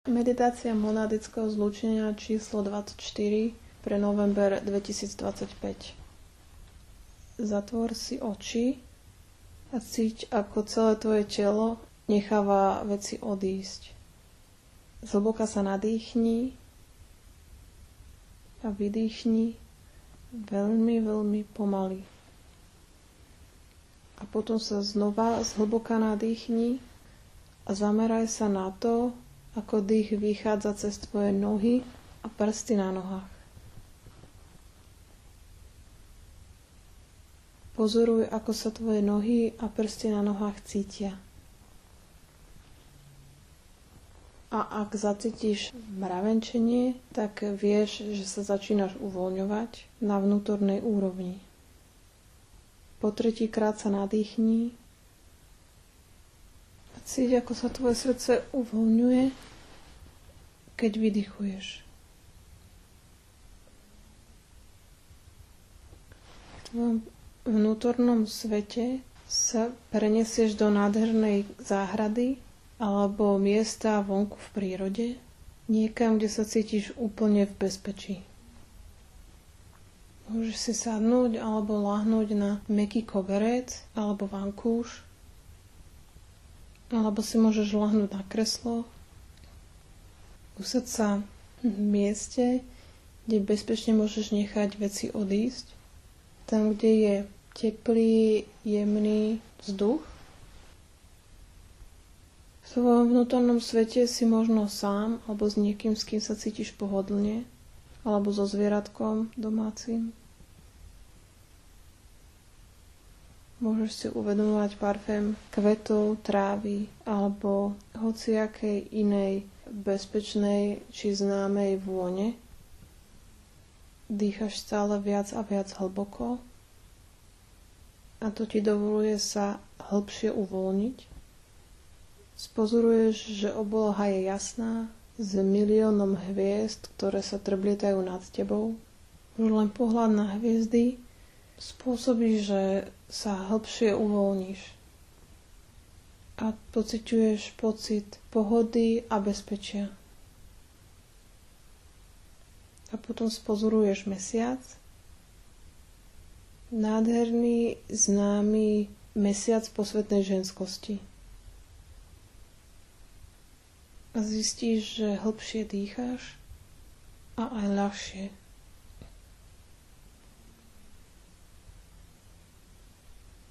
Meditácia monadického zlúčenia číslo 24 pre november 2025. Zatvor si oči a cíť, ako celé tvoje telo necháva veci odísť. Zhlboka sa nadýchni a vydýchni veľmi, veľmi pomaly. A potom sa znova zhlboka nadýchni a zameraj sa na to, ako dých vychádza cez tvoje nohy a prsty na nohách. Pozoruj, ako sa tvoje nohy a prsty na nohách cítia. A ak zacítiš mravenčenie, tak vieš, že sa začínaš uvoľňovať na vnútornej úrovni. Po tretíkrát sa nadýchni a cíť, ako sa tvoje srdce uvoľňuje, keď vydychuješ. V tvojom vnútornom svete sa prenesieš do nádhernej záhrady alebo miesta vonku v prírode, niekam, kde sa cítiš úplne v bezpečí. Môžeš si sadnúť alebo láhnuť na mäkký koberec alebo vankúš, alebo si môžeš láhnuť na kreslo, usaď sa v mieste, kde bezpečne môžeš nechať veci odísť, tam, kde je teplý, jemný vzduch. V svojom vnútornom svete si možno sám alebo s niekým, s kým sa cítiš pohodlne, alebo so zvieratkom domácim. Môžeš si uvedomovať parfém kvetov, trávy alebo hociakej inej bezpečnej či známej vône. Dýchaš stále viac a viac hlboko a to ti dovoluje sa hlbšie uvoľniť. Spozoruješ, že obloha je jasná, s miliónom hviezd, ktoré sa trblietajú nad tebou. Už len pohľad na hviezdy spôsobí, že sa hlbšie uvoľníš a pociťuješ pocit pohody a bezpečia. A potom spozoruješ mesiac, nádherný, známy mesiac posvetnej ženskosti. A zistíš, že hlbšie dýcháš a aj ľahšie.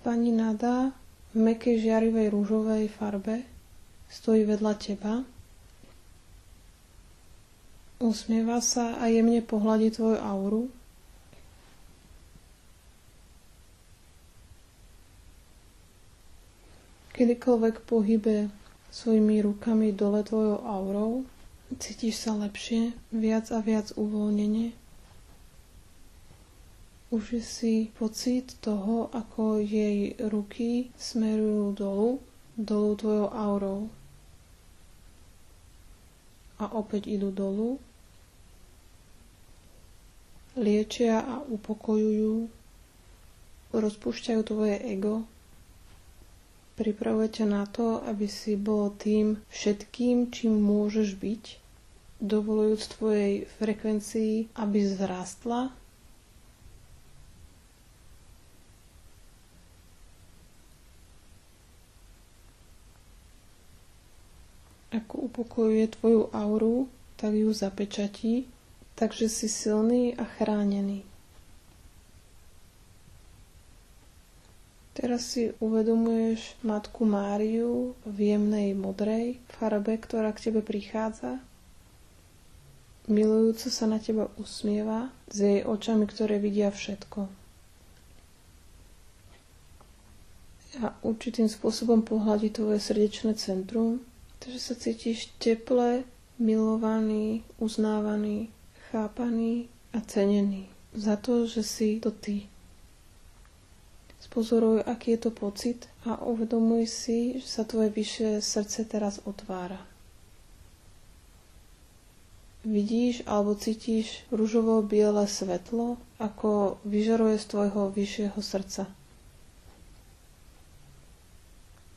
Pani Nada v mäkkej žiarivej ružovej farbe stojí vedľa teba, usmieva sa a jemne pohľadí tvoju auru. Kedykoľvek pohybe svojimi rukami dole tvojou aurou, cítiš sa lepšie, viac a viac uvoľnenie. Uži si pocit toho, ako jej ruky smerujú dolu tvojou aurou. A opäť idú dolu. Liečia a upokojujú, rozpúšťajú tvoje ego. Pripravuje ťa na to, aby si bol tým všetkým, čím môžeš byť, dovolujúc tvojej frekvencii, aby vzrástla. Ako upokojuje tvoju auru, tak ju zapečatí, takže si silný a chránený. Teraz si uvedomuješ Matku Máriu v jemnej modrej farbe, ktorá k tebe prichádza. Milujúco sa na teba usmieva s jej očami, ktoré vidia všetko. A určitým spôsobom pohľadí tvoje srdečné centrum, takže sa cítiš teple, milovaný, uznávaný, chápaný a cenený za to, že si to ty. Spozoruj, aký je to pocit a uvedomuj si, že sa tvoje vyššie srdce teraz otvára. Vidíš alebo cítiš ružovo-biele svetlo, ako vyžaruje z tvojho vyššieho srdca.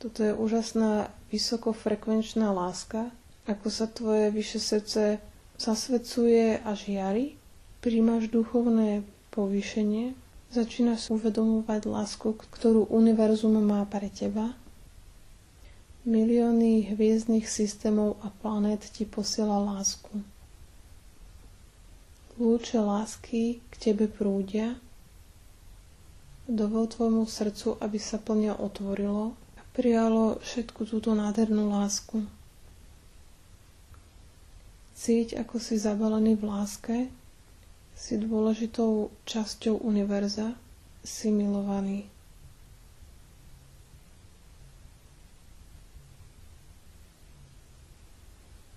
Toto je úžasná vysokofrekvenčná láska, Ako sa tvoje vyššie srdce zasvedcuje a žiari, príjmaš duchovné povýšenie, začínaš uvedomovať lásku, ktorú univerzum má pre teba. Milióny hviezdnych systémov a planét ti posiela lásku. Lúče lásky k tebe prúdia. Dovol tvojmu srdcu, aby sa plne otvorilo a prijalo všetku túto nádhernú lásku. Cíť, ako si zabalený v láske, si dôležitou časťou univerza, si milovaný.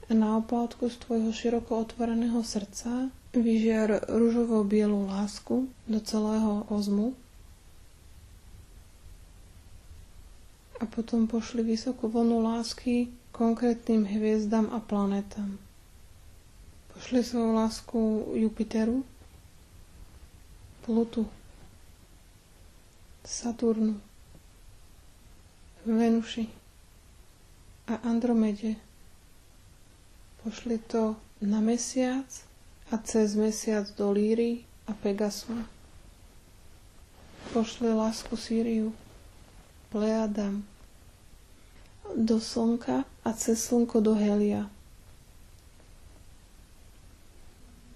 A na oplátku z tvojho široko otvoreného srdca vyžiar ružovo-bielú lásku do celého kozmu a potom pošli vysokú vlnu lásky konkrétnym hviezdam a planétam. Pošli svoju lásku Jupiteru, Plutu, Saturnu, Venuši a Andromede. Pošli to na mesiac a cez mesiac do Líry a Pegasu. Pošli lásku Siriu, Plejadam, do Slnka a cez Slnko do Helia.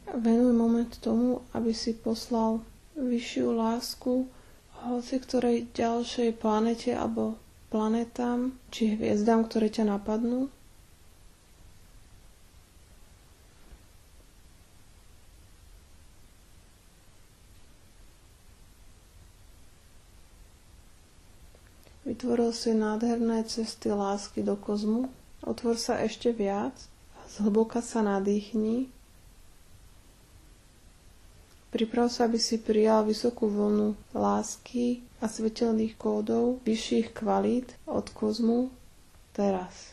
Venuj moment tomu, aby si poslal vyššiu lásku hoci ktorej ďalšej planete alebo planetám či hviezdám, ktoré ťa napadnú. Vytvoril si nádherné cesty lásky do kozmu. Otvor sa ešte viac a zhlboka sa nadýchni. Priprav sa, aby si prijal vysokú vlnu lásky a svetelných kódov vyšších kvalít od kozmu teraz.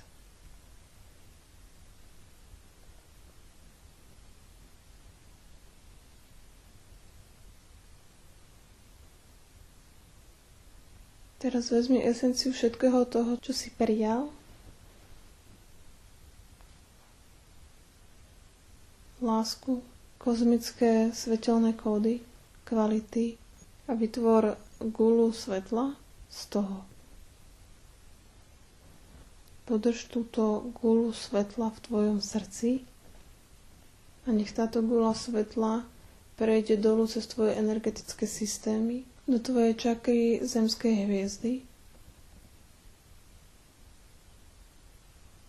Teraz vezmi esenciu všetkého toho, čo si prijal. Lásku, kozmické svetelné kódy, kvality a vytvor gulu svetla z toho. Podrž túto gulu svetla v tvojom srdci a nech táto gula svetla prejde dolu cez tvoje energetické systémy do tvojej čakry zemskej hviezdy.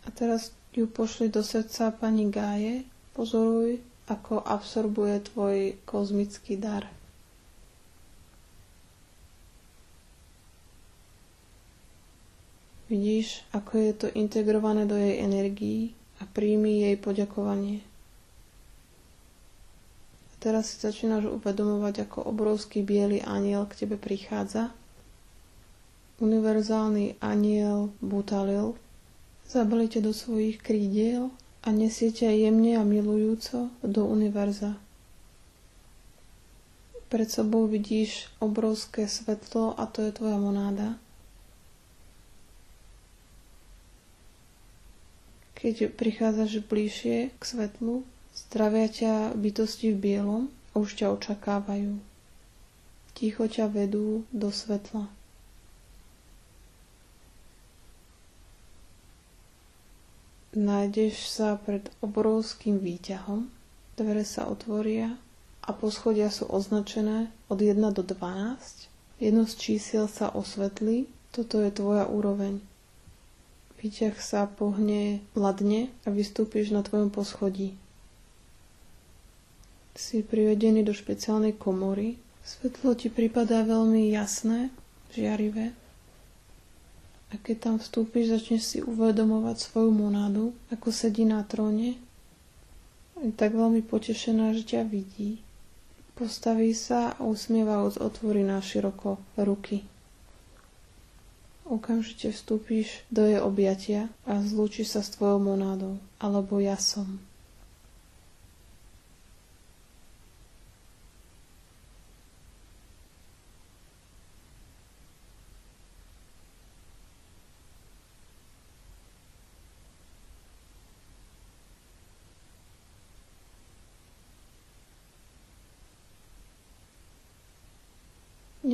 A teraz ju pošli do srdca pani Gáje. Pozoruj, ako absorbuje tvoj kozmický dar. Vidíš, ako je to integrované do jej energií a príjmi jej poďakovanie. Teraz si začínaš uvedomovať, ako obrovský biely anjel k tebe prichádza. Univerzálny anjel Butalil zabali ťa do svojich krídiel a nesie ťa jemne a milujúco do univerza. Pred sebou vidíš obrovské svetlo a to je tvoja monáda. Keď prichádzaš bližšie k svetlu, zdravia ťa bytosti v bielom a už ťa očakávajú. Ticho ťa vedú do svetla. Nájdeš sa pred obrovským výťahom, dvere sa otvoria a poschodia sú označené od 1 do 12. Jedno z čísiel sa osvetlí, toto je tvoja úroveň. Výťah sa pohne ladne a vystúpiš na tvojom poschodí. Si privedený do špeciálnej komory. Svetlo ti pripadá veľmi jasné, žiarivé. A keď tam vstúpiš, začneš si uvedomovať svoju monádu, ako sedí na tróne. Je tak veľmi potešená, že ťa vidí. Postaví sa a usmievajúc otvorí naširoko ruky. Okamžite vstúpiš do jej objatia a zlúčiš sa s tvojou monádou, alebo ja som.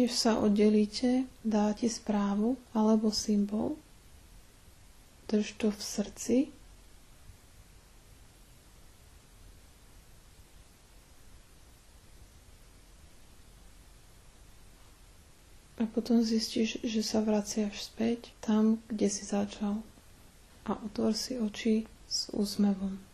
než sa oddelíte, dá ti správu alebo symbol. Drž to v srdci. A potom zistíš, že sa vraciaš späť tam, kde si začal. A otvor si oči s úsmevom.